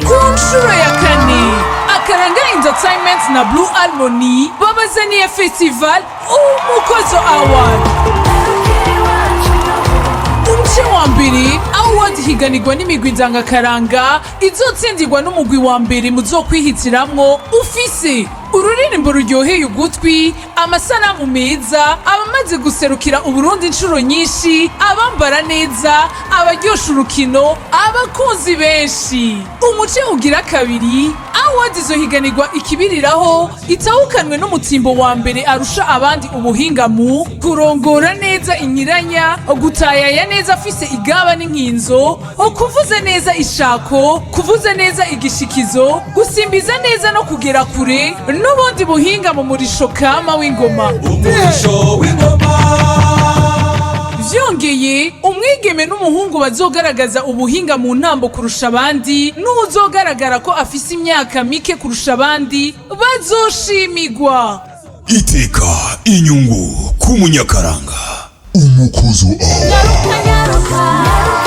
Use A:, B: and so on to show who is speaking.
A: ku ncuro ya kane Akaranga Entertainment na Blue Harmony babazaniye festival umukozo award. Umce wa mbere award higanirwa n'imigwi ndangakaranga izotsindirwa n'umugwi wa mbere muzokwihitiramwo ufise ururirimbo ruryoheye ugutwi, amasanamu meza, abamaze guserukira Uburundi incuro nyinshi, abambara neza, abaryosha urukino, abakunzi benshi. Umuce ugira kabiri award izohiganirwa ikibiriraho itawukanwe n'umutimbo wa mbere arusha abandi ubuhinga mu kurongora neza inyiranya, gutayaya neza afise igaba n'inkinzo, kuvuza neza ishako, kuvuza neza igishikizo, gusimbiza neza no kugera kure n'ubundi buhinga mu murisho kama w'ingoma. Vyongeye umwigeme n'umuhungu bazogaragaza ubuhinga mu ntambo kurusha abandi n'uzogaragara ko afise imyaka mike kurusha abandi bazoshimigwa.
B: Iteka inyungu ku munyakaranga umukozo awa.